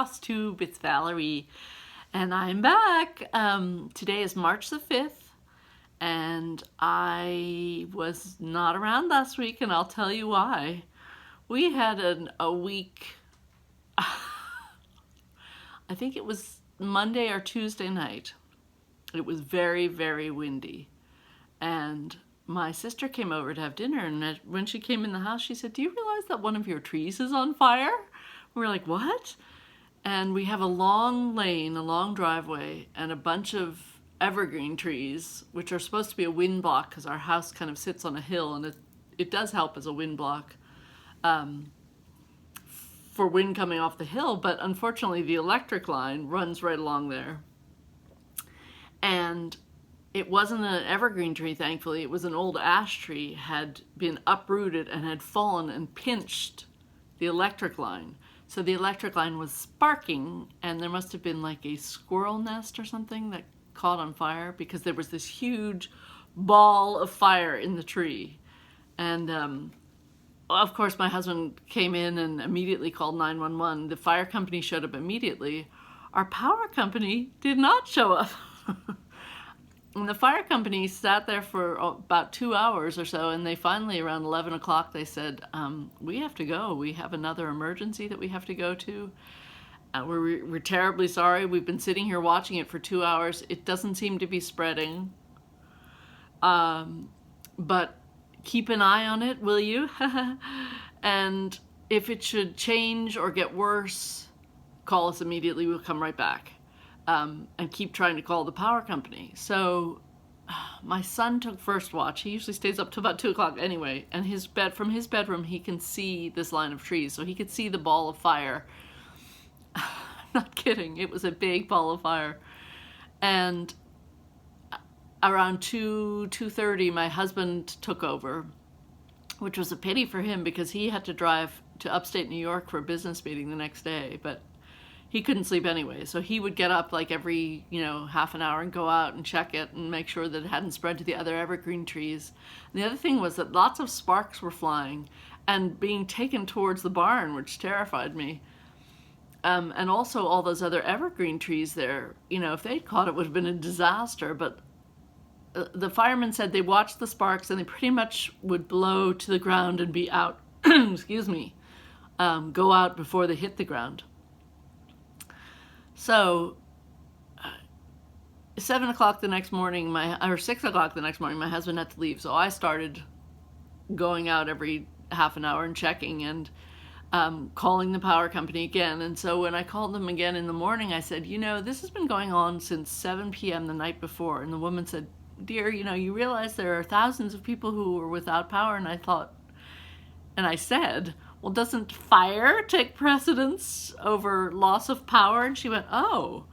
Flosstube. It's Valerie, and I'm back. Today is March the 5th, and I was not around last week, and I'll tell you why. We had a week, I think it was Monday or Tuesday night. It was very, very windy, and my sister came over to have dinner, and when she came in the house, she said, "Do you realize that one of your trees is on fire?" We were like, "What?" And we have a long lane, a long driveway, and a bunch of evergreen trees, which are supposed to be a wind block because our house kind of sits on a hill, and it does help as a wind block for wind coming off the hill, but unfortunately the electric line runs right along there. And it wasn't an evergreen tree, thankfully. It was an old ash tree, had been uprooted and had fallen and pinched the electric line. So the electric line was sparking, and there must have been like a squirrel nest or something that caught on fire because there was this huge ball of fire in the tree. And of course, my husband came in and immediately called 911. The fire company showed up immediately. Our power company did not show up. And the fire company sat there for about 2 hours or so, and they finally, around 11 o'clock, they said, "We have to go. We have another emergency that we have to go to. We're terribly sorry. We've been sitting here watching it for 2 hours. It doesn't seem to be spreading. But keep an eye on it, will you? And if it should change or get worse, call us immediately. We'll come right back." And keep trying to call the power company. So my son took first watch. He usually stays up to about 2 o'clock anyway, and from his bedroom he can see this line of trees, so he could see the ball of fire. I'm not kidding, it was a big ball of fire. And around 2:30 my husband took over, which was a pity for him because he had to drive to upstate New York for a business meeting the next day, but he couldn't sleep anyway, so he would get up like every, half an hour and go out and check it and make sure that it hadn't spread to the other evergreen trees. And the other thing was that lots of sparks were flying and being taken towards the barn, which terrified me. And also all those other evergreen trees there, if they'd caught it would have been a disaster, but the firemen said they watched the sparks and they pretty much would blow to the ground and be out, excuse me, go out before they hit the ground. So 7 o'clock the next morning, or 6 o'clock the next morning, my husband had to leave. So I started going out every half an hour and checking and calling the power company again. And so when I called them again in the morning, I said, this has been going on since 7 p.m. the night before. And the woman said, "Dear, you realize there are thousands of people who are without power." And I said, "Well, doesn't fire take precedence over loss of power?" And she went, "Oh."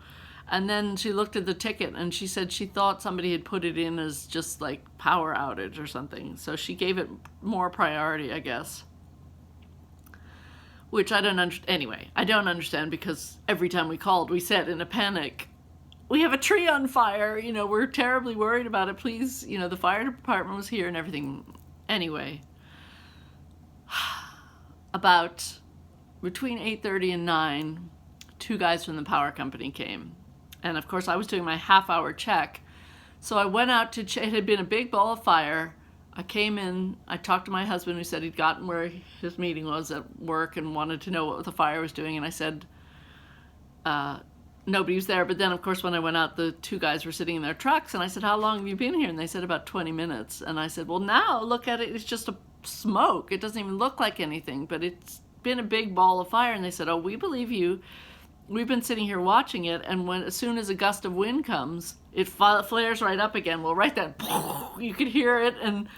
And then she looked at the ticket and she said she thought somebody had put it in as just like power outage or something. So she gave it more priority, I guess. Which I don't understand. Anyway, I don't understand because every time we called, we said in a panic, "We have a tree on fire. We're terribly worried about it. Please, the fire department was here," and everything. Anyway. About between 8:30 and 9, 2 guys from the power company came. And of course I was doing my half-hour check. So I went out to check. It had been a big ball of fire. I came in, I talked to my husband who said he'd gotten where his meeting was at work and wanted to know what the fire was doing. And I said, nobody was there. But then of course when I went out, the 2 guys were sitting in their trucks and I said, "How long have you been here?" And they said, "About 20 minutes. And I said, "Well, now look at it. It's just a smoke. It doesn't even look like anything, but it's been a big ball of fire." And they said, "Oh, we believe you. We've been sitting here watching it, and as soon as a gust of wind comes, it flares right up again." Well, right then, you could hear it, and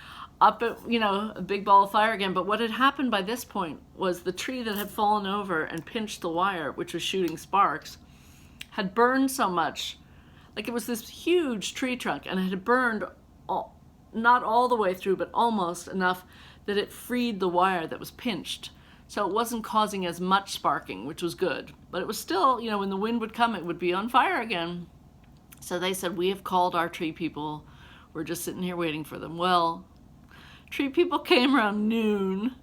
up at, a big ball of fire again. But what had happened by this point was the tree that had fallen over and pinched the wire, which was shooting sparks, had burned so much. Like it was this huge tree trunk, and it had burned not all the way through, but almost enough that it freed the wire that was pinched. So it wasn't causing as much sparking, which was good. But it was still, when the wind would come, it would be on fire again. So they said, "We have called our tree people. We're just sitting here waiting for them." Well, tree people came around noon.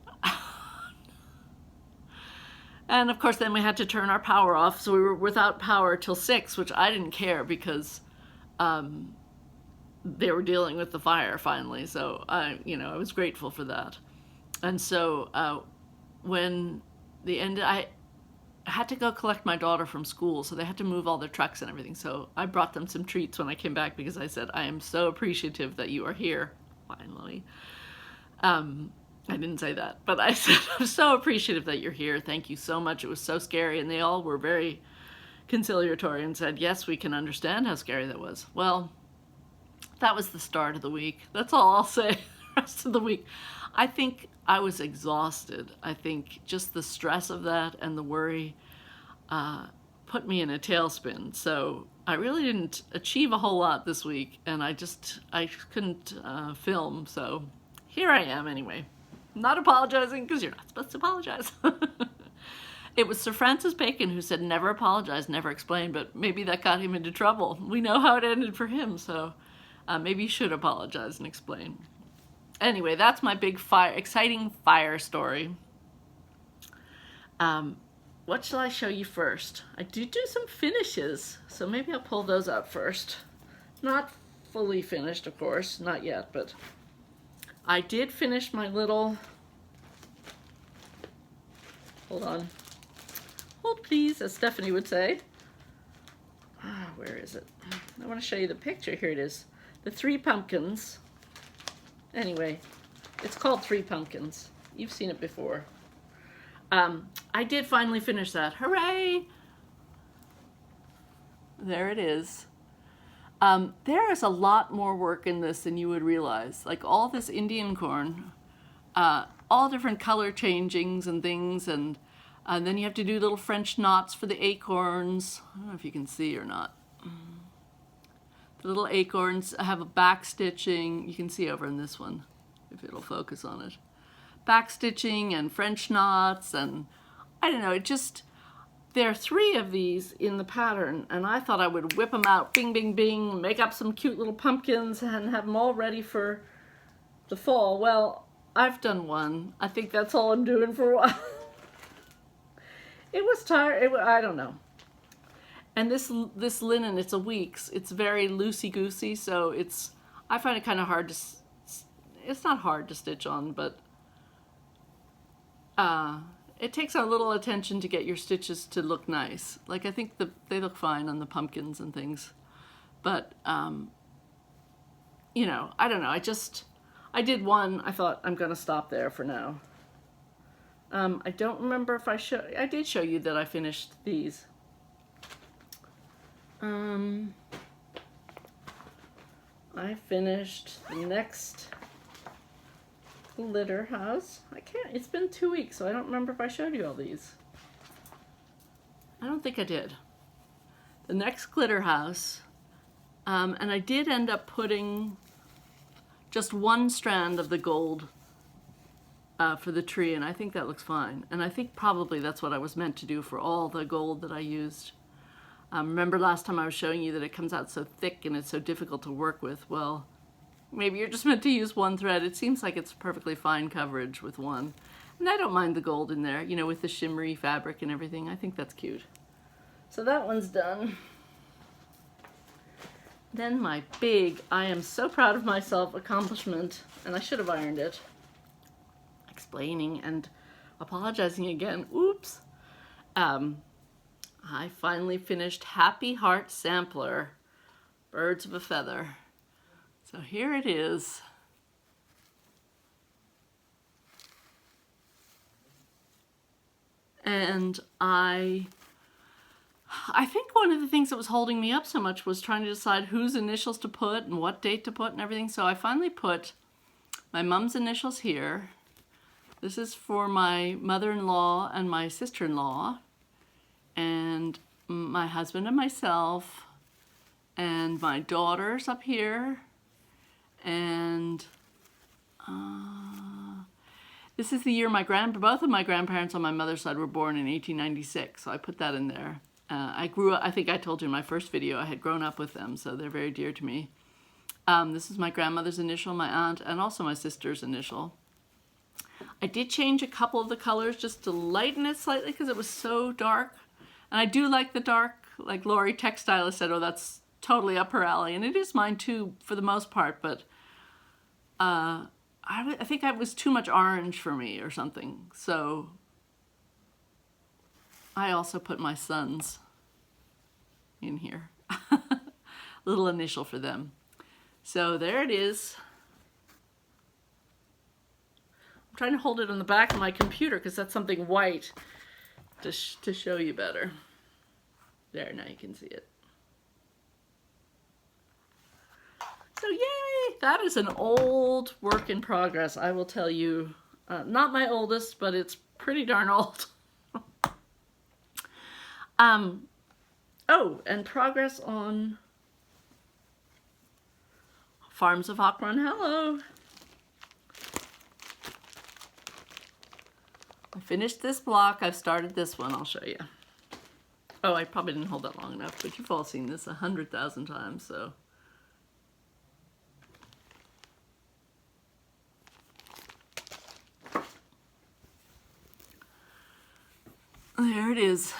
And of course, then we had to turn our power off, so we were without power till 6, which I didn't care because they were dealing with the fire finally. So I was grateful for that. And so when the end, I had to go collect my daughter from school, so they had to move all their trucks and everything. So I brought them some treats when I came back because I said, I am so appreciative that you are here, finally. I didn't say that, but I said, I'm so appreciative that you're here. Thank you so much. It was so scary. And they all were very conciliatory and said, yes, we can understand how scary that was. Well, that was the start of the week. That's all I'll say. The rest of the week, I think I was exhausted. I think just the stress of that and the worry put me in a tailspin. So I really didn't achieve a whole lot this week, and I couldn't film. So here I am anyway. I'm not apologizing because you're not supposed to apologize. It was Sir Francis Bacon who said never apologize, never explain, but maybe that got him into trouble. We know how it ended for him, so maybe you should apologize and explain. Anyway, that's my big exciting fire story. What shall I show you first? I do some finishes, so maybe I'll pull those out first. Not fully finished, of course, not yet, but I did finish my little, hold on, hold please, as Stephanie would say. Where is it? I want to show you the picture. Here it is. The 3 pumpkins. Anyway, it's called 3 pumpkins. You've seen it before. I did finally finish that. Hooray! There it is. There is a lot more work in this than you would realize. Like all this Indian corn, all different color changings and things, and then you have to do little French knots for the acorns. I don't know if you can see or not. The little acorns have a back stitching. You can see over in this one, if it'll focus on it. Back stitching and French knots, and I don't know, there are 3 of these in the pattern, and I thought I would whip them out, bing, bing, bing, make up some cute little pumpkins and have them all ready for the fall. Well, I've done one. I think that's all I'm doing for a while. It was tired. I don't know. And this linen, it's a week's. It's very loosey-goosey, so I find it kind of hard to, it's not hard to stitch on, but it takes a little attention to get your stitches to look nice. Like, I think they look fine on the pumpkins and things. But, you know, I don't know. I did one. I thought I'm going to stop there for now. I don't remember if I did show you that I finished these. I finished the next glitter house. It's been 2 weeks, so I don't remember if I showed you all these. I don't think I did. The next glitter house, and I did end up putting just 1 strand of the gold for the tree, and I think that looks fine. And I think probably that's what I was meant to do for all the gold that I used. Remember last time I was showing you that it comes out so thick and it's so difficult to work with? Well, maybe you're just meant to use 1 thread. It seems like it's perfectly fine coverage with 1. And I don't mind the gold in there, you know, with the shimmery fabric and everything. I think that's cute. So that one's done. Then my big, I am so proud of myself accomplishment, and I should have ironed it. Explaining and apologizing again. Oops. I finally finished Happy Heart Sampler, Birds of a Feather. So here it is. And I think one of the things that was holding me up so much was trying to decide whose initials to put and what date to put and everything. So I finally put my mom's initials here. This is for my mother-in-law and my sister-in-law, and my husband and myself, and my daughters up here, and this is the year both of my grandparents on my mother's side were born in 1896, so I put that in there. I grew up, I think I told you in my first video, I had grown up with them, so they're very dear to me. This is my grandmother's initial, my aunt, and also my sister's initial. I did change a couple of the colors just to lighten it slightly because it was so dark. And I do like the dark, like Lori Textile said, oh, that's totally up her alley. And it is mine too, for the most part, but I think it was too much orange for me or something. So I also put my sons in here. Little initial for them. So there it is. I'm trying to hold it on the back of my computer because that's something white to show you better. There, now you can see it. So yay! That is an old work in progress, I will tell you. Not my oldest, but it's pretty darn old. Oh, and progress on Farms of Hawkrun. Hello! I finished this block. I've started this one. I'll show you. Oh, I probably didn't hold that long enough, but you've all seen this 100,000 times, so. There it is.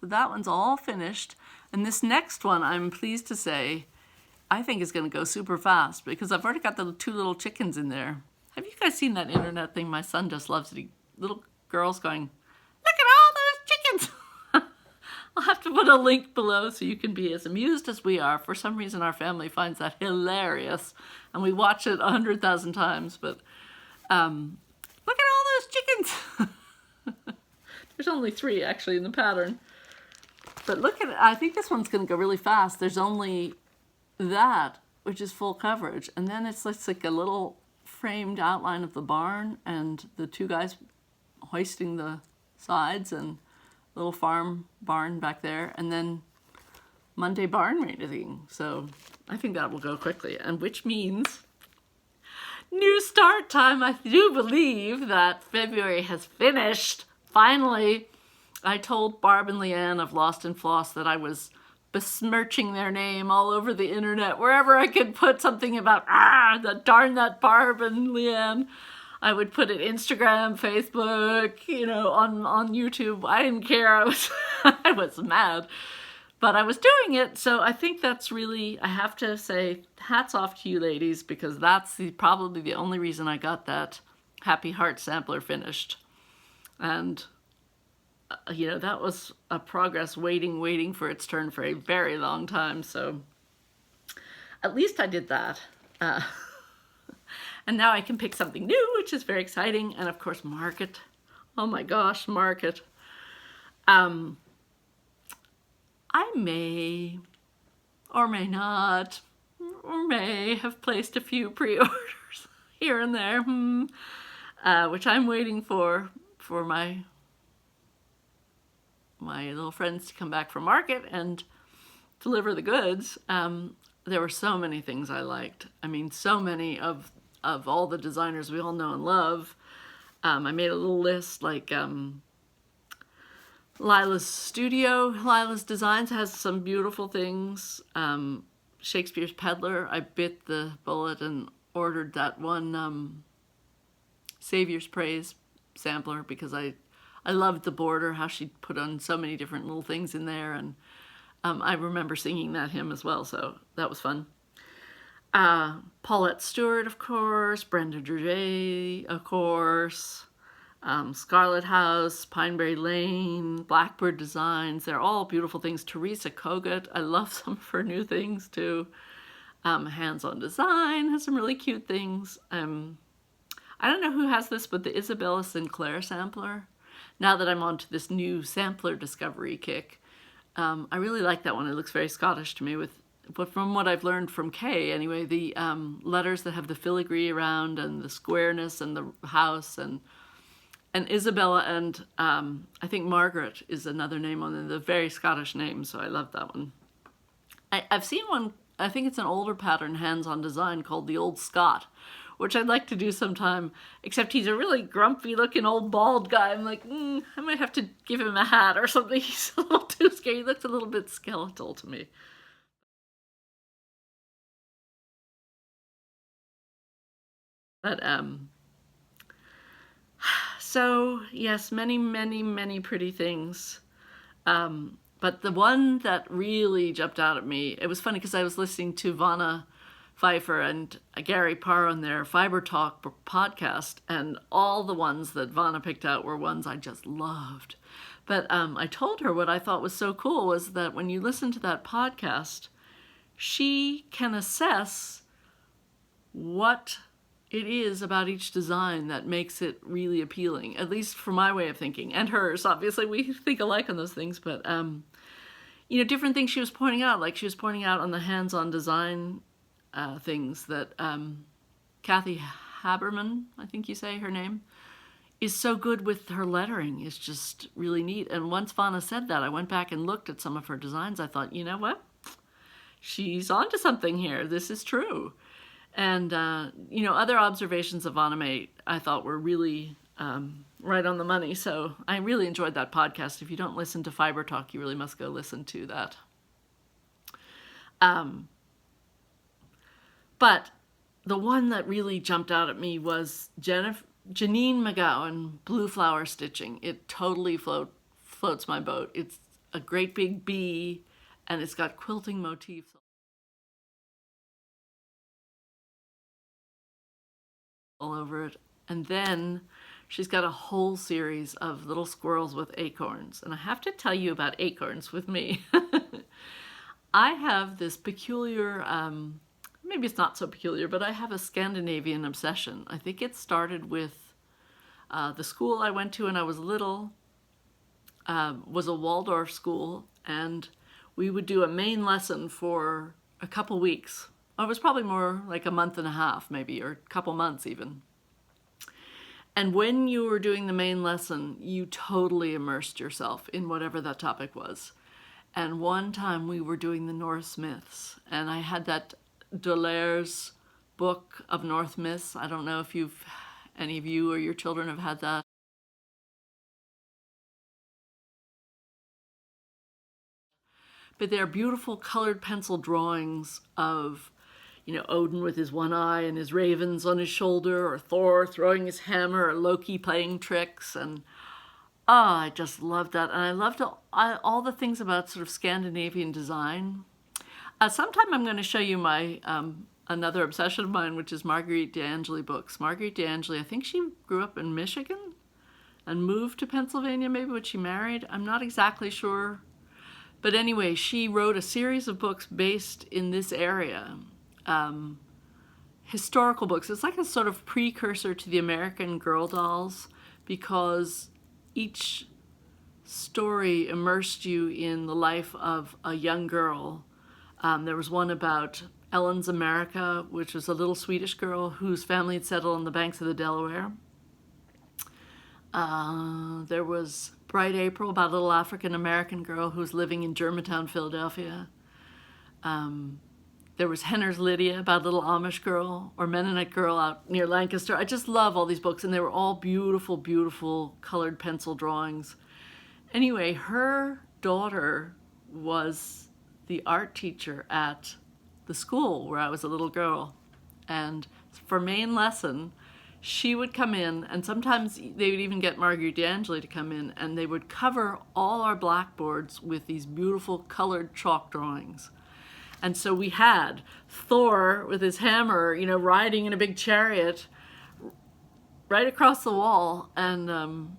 So that one's all finished. And this next one, I'm pleased to say, I think is going to go super fast because I've already got the 2 little chickens in there. Have you guys seen that internet thing? My son just loves it. Little girls going, look at all those chickens. I'll have to put a link below so you can be as amused as we are. For some reason, our family finds that hilarious. And we watch it 100,000 times. But look at all those chickens. There's only 3 actually in the pattern. But look at it. I think this one's going to go really fast. There's only that, which is full coverage. And then it's like a little framed outline of the barn and the 2 guys hoisting the sides and little farm barn back there. And then Monday barn raising. So I think that will go quickly. And which means new start time. I do believe that February has finished. Finally. I told Barb and Leanne of Lost and Floss that I was besmirching their name all over the internet. Wherever I could put something about, darn that Barb and Leanne, I would put it Instagram, Facebook, you know, on YouTube. I didn't care. I was mad. But I was doing it, so I think that's really, I have to say, hats off to you ladies, because that's probably the only reason I got that Happy Heart sampler finished. And you know, that was a progress waiting for its turn for a very long time. So at least I did that. And now I can pick something new, which is very exciting. And of course, market. Oh my gosh, market. I may or may not, or may have placed a few pre-orders here and there, which I'm waiting for my little friends to come back from market and deliver the goods. There were so many things I liked. I mean, so many of all the designers we all know and love. I made a little list, like Lila's Studio, Lila's Designs has some beautiful things. Shakespeare's Peddler, I bit the bullet and ordered that one Savior's Praise sampler because I loved the border, how she put on so many different little things in there. And I remember singing that hymn as well, so that was fun. Paulette Stewart, of course. Brenda Druget, of course. Scarlet House, Pineberry Lane, Blackbird Designs. They're all beautiful things. Teresa Kogut, I love some of her new things too. Hands On Design has some really cute things. I don't know who has this, but the Isabella Sinclair sampler. Now that I'm onto this new sampler discovery kick, I really like that one. It looks very Scottish to me, but from what I've learned from Kay anyway, the letters that have the filigree around and the squareness and the house and Isabella and I think Margaret is another name on it, the very Scottish name, so I love that one. I've seen one, I think it's an older pattern, Hands On Design, called The Old Scot, which I'd like to do sometime, except he's a really grumpy looking old bald guy. I'm like, I might have to give him a hat or something. He's a little too scary. He looks a little bit skeletal to me. But so yes, many, many, many pretty things. But the one that really jumped out at me, it was funny because I was listening to Vanna Pfeiffer and Gary Parr on their Fiber Talk podcast, and all the ones that Vanna picked out were ones I just loved. But I told her what I thought was so cool was that when you listen to that podcast, she can assess what it is about each design that makes it really appealing, at least for my way of thinking, and hers. Obviously, we think alike on those things, but different things she was pointing out, like she was pointing out on the hands-on design things that Kathy Haberman, I think you say her name, is so good with her lettering. It's just really neat. And once Vanna said that, I went back and looked at some of her designs. I thought, you know what? She's onto something here. This is true. And, other observations of Vanna made I thought were really right on the money. So I really enjoyed that podcast. If you don't listen to Fiber Talk, you really must go listen to that. But the one that really jumped out at me was Janine McGowan, Blue Flower Stitching. It totally floats my boat. It's a great big bee, and it's got quilting motifs all over it. And then she's got a whole series of little squirrels with acorns. And I have to tell you about acorns with me. I have this peculiar, maybe it's not so peculiar, but I have a Scandinavian obsession. I think it started with the school I went to when I was little, was a Waldorf school, and we would do a main lesson for a couple weeks. It was probably more like a month and a half, maybe, or a couple months even. And when you were doing the main lesson, you totally immersed yourself in whatever that topic was. And one time we were doing the Norse myths, and I had that Dolaire's book of Norse myths. I don't know if any of you or your children have had that. But they're beautiful colored pencil drawings of, Odin with his one eye and his ravens on his shoulder, or Thor throwing his hammer, or Loki playing tricks. And I just loved that. And I loved all the things about sort of Scandinavian design. Sometime I'm going to show you my another obsession of mine, which is Marguerite D'Angeli books. Marguerite D'Angeli, I think she grew up in Michigan and moved to Pennsylvania maybe when she married. I'm not exactly sure. But anyway, she wrote a series of books based in this area. Historical books. It's like a sort of precursor to the American Girl dolls, because each story immersed you in the life of a young girl. There was one about Ellen's America, which was a little Swedish girl whose family had settled on the banks of the Delaware. There was Bright April, about a little African-American girl who was living in Germantown, Philadelphia. There was Henner's Lydia, about a little Amish girl, or Mennonite girl out near Lancaster. I just love all these books, and they were all beautiful, beautiful colored pencil drawings. Anyway, her daughter was the art teacher at the school where I was a little girl. And for main lesson, she would come in, and sometimes they would even get Marguerite D'Angeli to come in, and they would cover all our blackboards with these beautiful colored chalk drawings. And so we had Thor with his hammer, riding in a big chariot right across the wall, and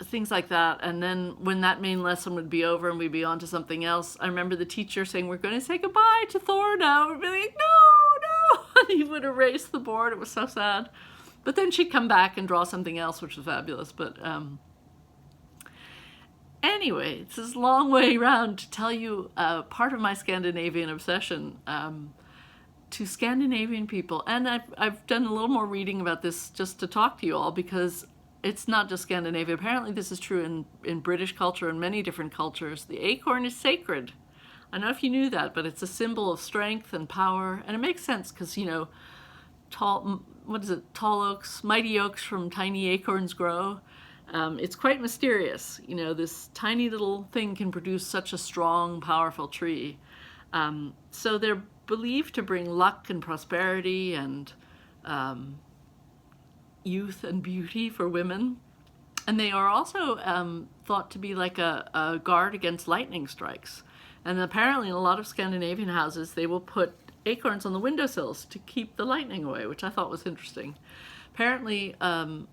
things like that. And then when that main lesson would be over and we'd be on to something else, I remember the teacher saying, "We're going to say goodbye to Thor now." We'd be like, "No, no." And he would erase the board. It was so sad. But then she'd come back and draw something else, which was fabulous. But anyway, it's this long way around to tell you part of my Scandinavian obsession to Scandinavian people. And I've done a little more reading about this just to talk to you all, because it's not just Scandinavia. Apparently this is true in British culture and many different cultures. The acorn is sacred. I don't know if you knew that, but it's a symbol of strength and power. And it makes sense because, tall oaks, mighty oaks from tiny acorns grow. It's quite mysterious. This tiny little thing can produce such a strong, powerful tree. So they're believed to bring luck and prosperity and youth and beauty for women. And they are also thought to be like a guard against lightning strikes. And apparently in a lot of Scandinavian houses, they will put acorns on the windowsills to keep the lightning away, which I thought was interesting. Apparently, an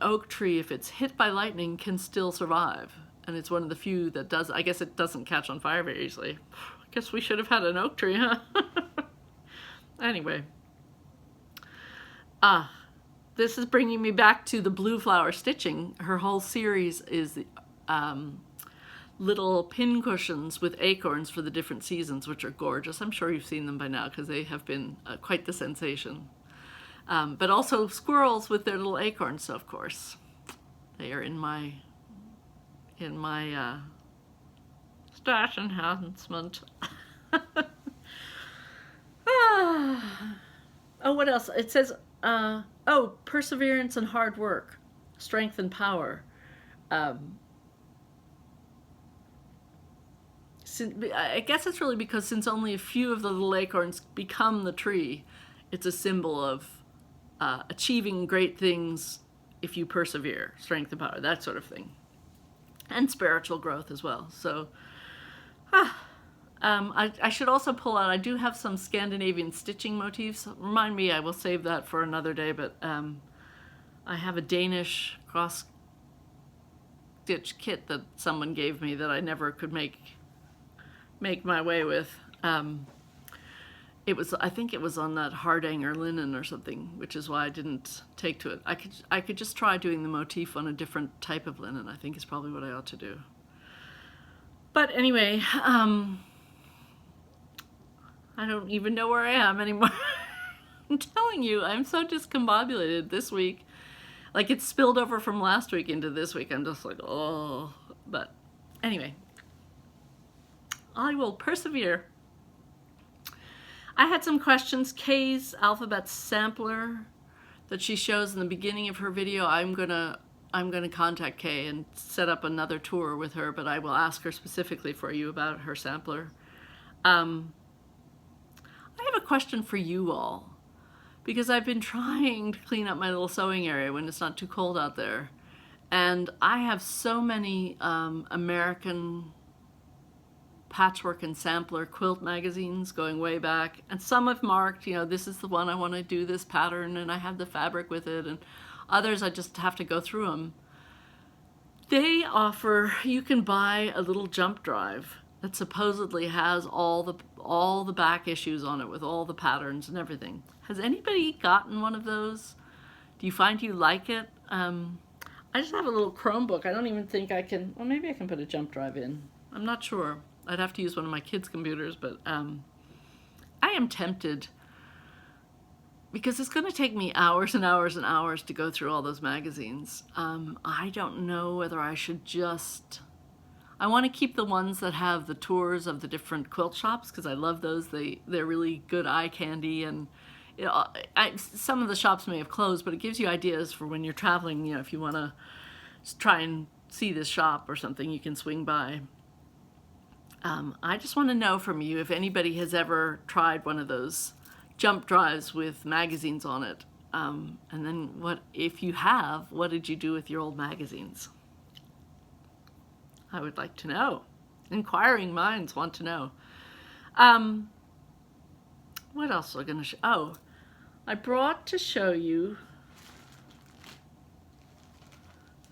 oak tree, if it's hit by lightning, can still survive. And it's one of the few that does. I guess it doesn't catch on fire very easily. I guess we should have had an oak tree, huh? Anyway. This is bringing me back to the blue flower stitching. Her whole series is little pin cushions with acorns for the different seasons, which are gorgeous. I'm sure you've seen them by now because they have been quite the sensation. But also squirrels with their little acorns, so of course. They are in my stash enhancement. Oh, what else? It says, perseverance and hard work, strength and power. I guess it's really because since only a few of the little acorns become the tree, it's a symbol of achieving great things if you persevere, strength and power, that sort of thing. And spiritual growth as well. So, I should also pull out, I do have some Scandinavian stitching motifs. Remind me, I will save that for another day, but I have a Danish cross-stitch kit that someone gave me that I never could make my way with. I think it was on that Hardanger linen or something, which is why I didn't take to it. I could just try doing the motif on a different type of linen, I think is probably what I ought to do. But anyway, I don't even know where I am anymore. I'm telling you, I'm so discombobulated this week. Like it's spilled over from last week into this week. I'm just like, oh. But anyway, I will persevere. I had some questions. Kay's alphabet sampler that she shows in the beginning of her video, I'm gonna contact Kay and set up another tour with her, but I will ask her specifically for you about her sampler. I have a question for you all, because I've been trying to clean up my little sewing area when it's not too cold out there. And I have so many American patchwork and sampler quilt magazines going way back, and some have marked, this is the one I want to do this pattern, and I have the fabric with it, and others I just have to go through them. They offer, you can buy a little jump drive that supposedly has all the back issues on it with all the patterns and everything. Has anybody gotten one of those? Do you find you like it? I just have a little Chromebook. I don't even think I can, well, maybe I can put a jump drive in. I'm not sure. I'd have to use one of my kids' computers, but I am tempted because it's going to take me hours and hours and hours to go through all those magazines. I don't know whether I should I want to keep the ones that have the tours of the different quilt shops because I love those. They're really good eye candy, and some of the shops may have closed, but it gives you ideas for when you're traveling. If you want to try and see this shop or something, you can swing by. I just want to know from you if anybody has ever tried one of those jump drives with magazines on it. And then if you have, what did you do with your old magazines? I would like to know. Inquiring minds want to know. What else was I going to show? Oh, I brought to show you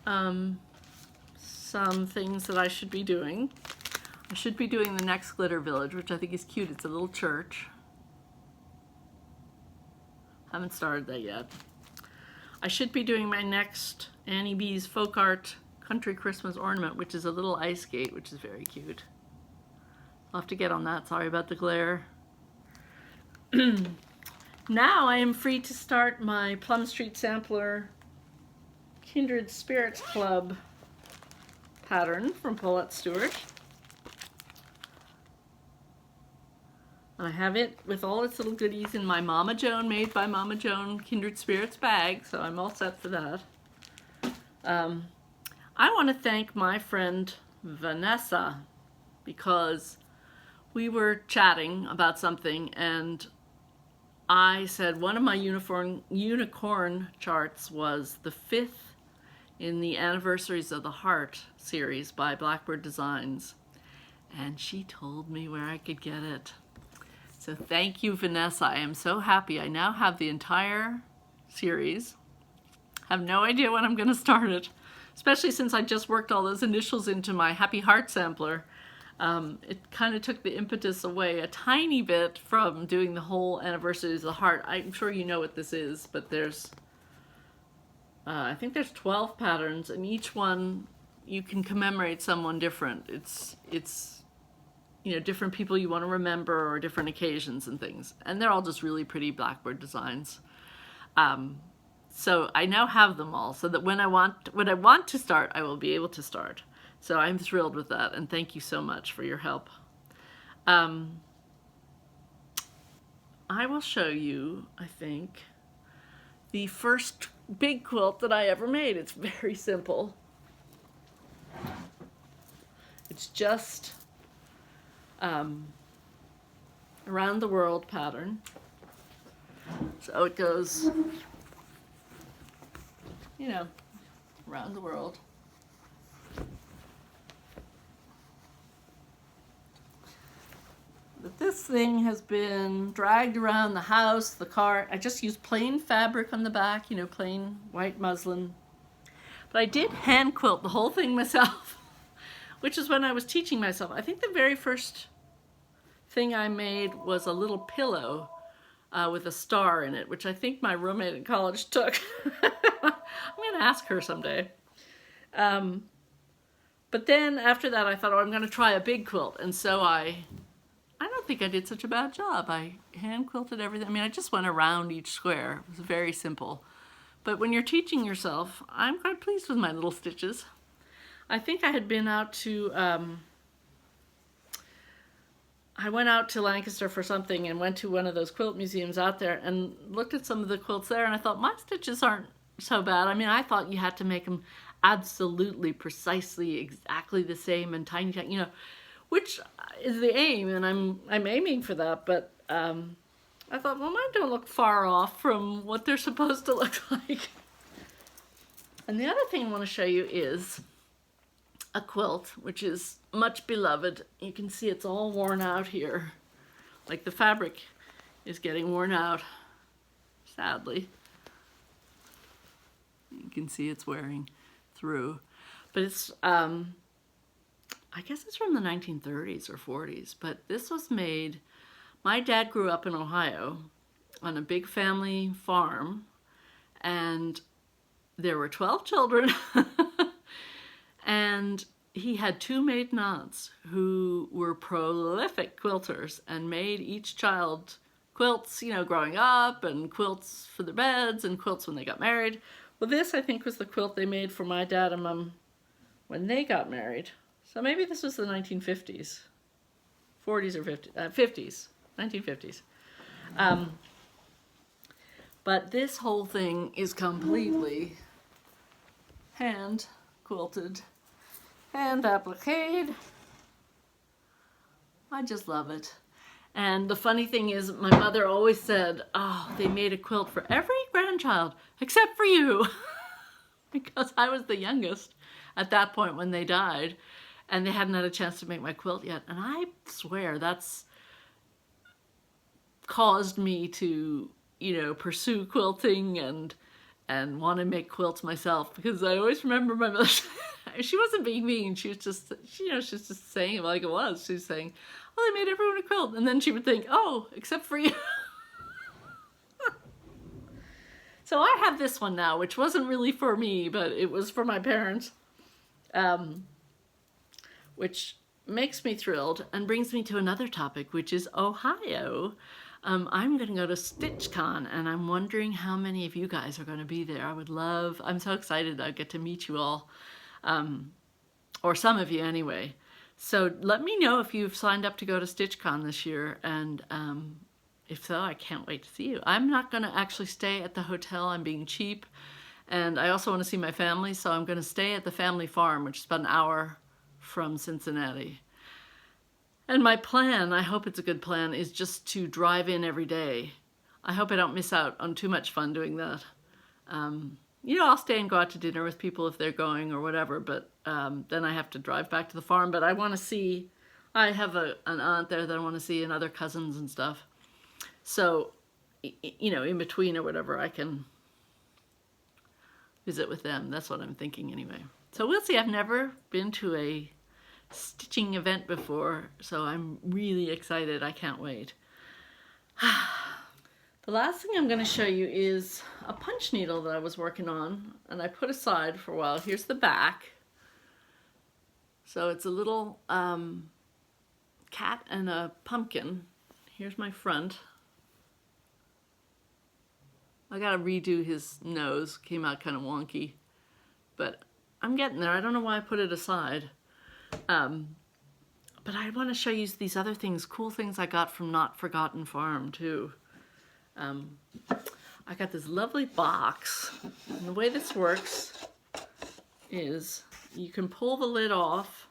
some things that I should be doing. I should be doing the next Glitter Village, which I think is cute. It's a little church. Haven't started that yet. I should be doing my next Annie B's Folk Art Country Christmas Ornament, which is a little ice skate, which is very cute. I'll have to get on that. Sorry about the glare. Now I am free to start my Plum Street Sampler Kindred Spirits Club pattern from Paulette Stewart. I have it with all its little goodies in my Mama Joan, made by Mama Joan Kindred Spirits bag, so I'm all set for that. I want to thank my friend Vanessa because we were chatting about something, and I said one of my unicorn charts was the 5th in the Anniversaries of the Heart series by Blackbird Designs. And she told me where I could get it. So thank you, Vanessa. I am so happy. I now have the entire series. I have no idea when I'm going to start it, especially since I just worked all those initials into my Happy Heart sampler. It kind of took the impetus away a tiny bit from doing the whole Anniversaries of the Heart. I'm sure you know what this is, but there's, I think there's 12 patterns, and each one you can commemorate someone different. It's you know, different people you want to remember or different occasions and things. And they're all just really pretty Blackbird designs. So I now have them all so that when I want to start, I will be able to start. So I'm thrilled with that, and thank you so much for your help. I will show you, I think, the first big quilt that I ever made. It's very simple. It's just around the world pattern. So it goes, you know, around the world. But this thing has been dragged around the house, the car. I just used plain fabric on the back, you know, plain white muslin. But I did hand quilt the whole thing myself, which is when I was teaching myself. I think the very first thing I made was a little pillow with a star in it, which I think my roommate in college took. I'm going to ask her someday. But then after that I thought, oh, I'm going to try a big quilt. And so I don't think I did such a bad job. I hand quilted everything. I mean, I just went around each square. It was very simple. But when you're teaching yourself, I'm quite pleased with my little stitches. I think I had been out to, I went out to Lancaster for something and went to one of those quilt museums out there and looked at some of the quilts there, and I thought, my stitches aren't so bad. I mean, I thought you had to make them absolutely, precisely, exactly the same and tiny, you know, which is the aim, and I'm aiming for that, but I thought, well, mine don't look far off from what they're supposed to look like. And the other thing I want to show you is a quilt, which is much beloved. You can see it's all worn out here. Like the fabric is getting worn out, sadly. You can see it's wearing through. But it's, I guess it's from the 1930s or 40s, but this was made, my dad grew up in Ohio on a big family farm, and there were 12 children. And he had 2 maiden aunts who were prolific quilters and made each child quilts, you know, growing up, and quilts for their beds and quilts when they got married. Well, this I think was the quilt they made for my dad and mom when they got married. So maybe this was the 1950s, 40s or 50s, 1950s. But this whole thing is completely hand quilted. And appliqued. I just love it. And the funny thing is, my mother always said, oh, they made a quilt for every grandchild except for you. Because I was the youngest at that point when they died, and they hadn't had a chance to make my quilt yet. And I swear that's caused me to, you know, pursue quilting and want to make quilts myself, because I always remember my mother. She wasn't being mean. She was just, you know, she's just saying it like it was. She was saying, "Oh, they made everyone a quilt," and then she would think, "Oh, except for you." So I have this one now, which wasn't really for me, but it was for my parents, which makes me thrilled and brings me to another topic, which is Ohio. I'm going to go to StitchCon, and I'm wondering how many of you guys are going to be there. I'm so excited I'll get to meet you all, or some of you anyway. So let me know if you've signed up to go to StitchCon this year, and if so, I can't wait to see you. I'm not going to actually stay at the hotel. I'm being cheap, and I also want to see my family, so I'm going to stay at the family farm, which is about an hour from Cincinnati. And my plan, I hope it's a good plan, is just to drive in every day. I hope I don't miss out on too much fun doing that. You know, I'll stay and go out to dinner with people if they're going or whatever, but then I have to drive back to the farm. But I want to see, I have an aunt there that I want to see and other cousins and stuff. So, you know, in between or whatever, I can visit with them. That's what I'm thinking anyway. So we'll see. I've never been to a stitching event before, so I'm really excited. I can't wait. The last thing I'm going to show you is a punch needle that I was working on and I put aside for a while. Here's the back. So it's a little cat and a pumpkin. Here's my front. I gotta redo his nose. Came out kind of wonky, but I'm getting there. I don't know why I put it aside. But I want to show you these other things, cool things I got from Not Forgotten Farm too. I got this lovely box, and the way this works is you can pull the lid off.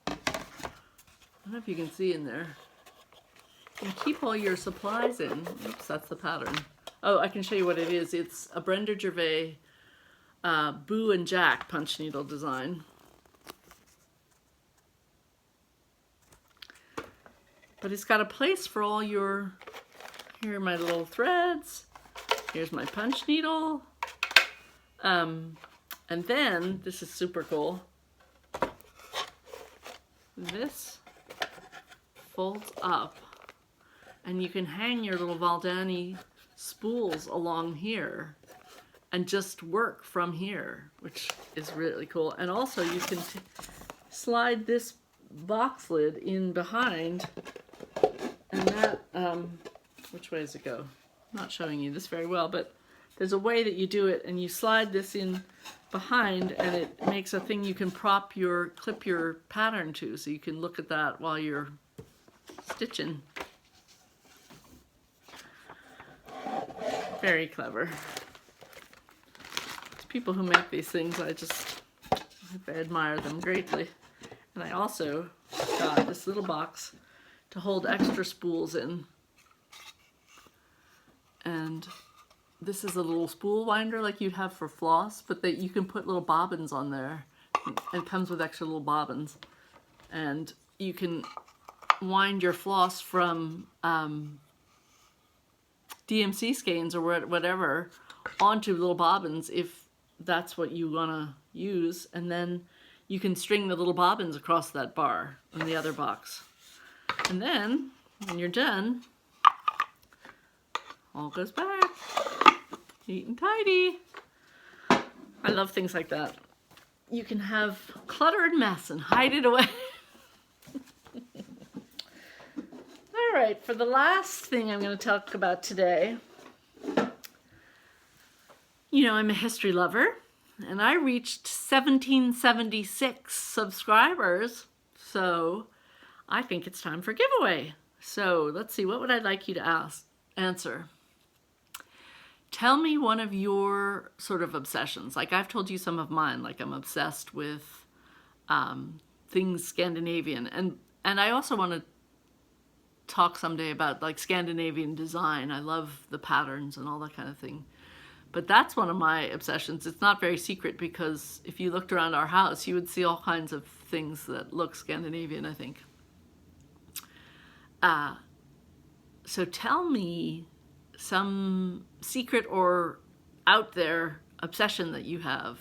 I don't know if you can see in there. You keep all your supplies in. Oops, that's the pattern. Oh, I can show you what it is. It's a Brenda Gervais Boo and Jack punch needle design. But it's got a place for all your, here are my little threads, here's my punch needle, and then, this is super cool, this folds up and you can hang your little Valdani spools along here and just work from here, which is really cool. And also you can slide this box lid in behind, and that, which way does it go? I'm not showing you this very well, but there's a way that you do it, and you slide this in behind and it makes a thing you can clip your pattern to, so you can look at that while you're stitching. Very clever. To people who make these things, I admire them greatly. And I also got this little box to hold extra spools in. And this is a little spool winder like you'd have for floss, but that you can put little bobbins on there. It comes with extra little bobbins. And you can wind your floss from DMC skeins or whatever onto little bobbins if that's what you want to use, and then you can string the little bobbins across that bar in the other box. And then when you're done, all goes back neat and tidy. I love things like that. You can have clutter and mess and hide it away. All right, for the last thing I'm going to talk about today, you know, I'm a history lover, and I reached 1776 subscribers, so I think it's time for giveaway. So let's see, what would I like you to answer? Tell me one of your sort of obsessions. Like I've told you some of mine, like I'm obsessed with things Scandinavian, and I also want to talk someday about like Scandinavian design. I love the patterns and all that kind of thing. But that's one of my obsessions. It's not very secret because if you looked around our house, you would see all kinds of things that look Scandinavian, I think. So tell me some secret or out there obsession that you have.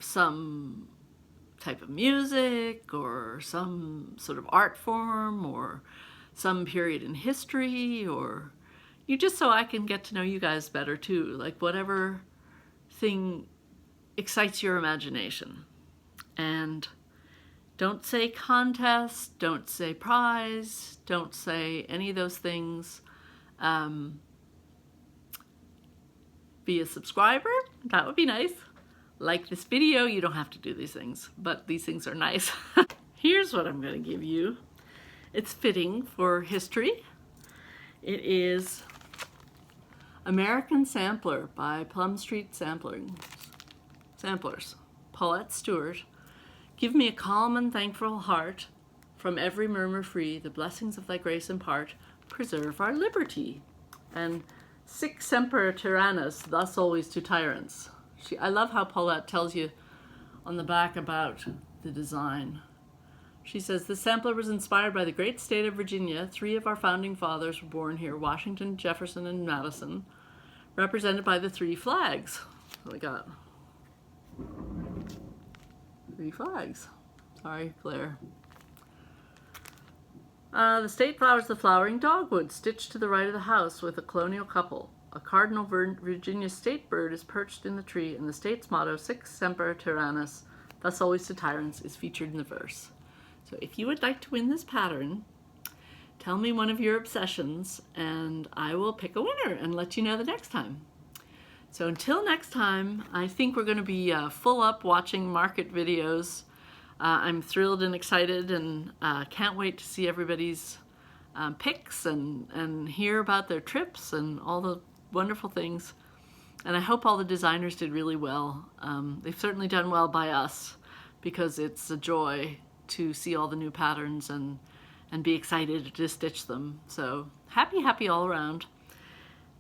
Some type of music or some sort of art form or some period in history, or you just so I can get to know you guys better too, like whatever thing excites your imagination. And don't say contest, don't say prize, don't say any of those things. Be a subscriber, that would be nice. Like this video, you don't have to do these things, but these things are nice. Here's what I'm going to give you. It's fitting for history. It is American Sampler by Plum Street Samplers. Paulette Stewart. Give me a calm and thankful heart. From every murmur free, the blessings of thy grace impart. preserve our liberty. And sic semper tyrannis, thus always to tyrants. I love how Paulette tells you on the back about the design. She says, the sampler was inspired by the great state of Virginia. 3 of our founding fathers were born here, Washington, Jefferson, and Madison, represented by the 3 flags. So we got 3 flags. Sorry, glare. The state flower is the flowering dogwood, stitched to the right of the house with a colonial couple. A cardinal Virginia state bird is perched in the tree, and the state's motto, Sic semper tyrannis, thus always to tyrants, is featured in the verse. So if you would like to win this pattern, tell me one of your obsessions, and I will pick a winner and let you know the next time. So until next time, I think we're going to be full up watching market videos. I'm thrilled and excited, and can't wait to see everybody's pics and hear about their trips and all the wonderful things. And I hope all the designers did really well. They've certainly done well by us, because it's a joy to see all the new patterns and be excited to stitch them. So happy all around.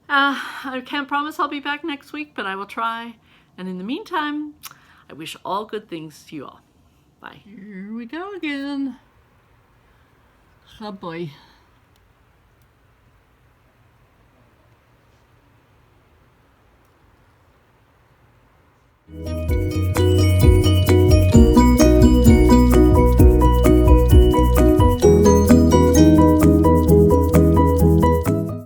I can't promise I'll be back next week, but I will try. And in the meantime, I wish all good things to you all. Bye. Here we go again. Oh boy.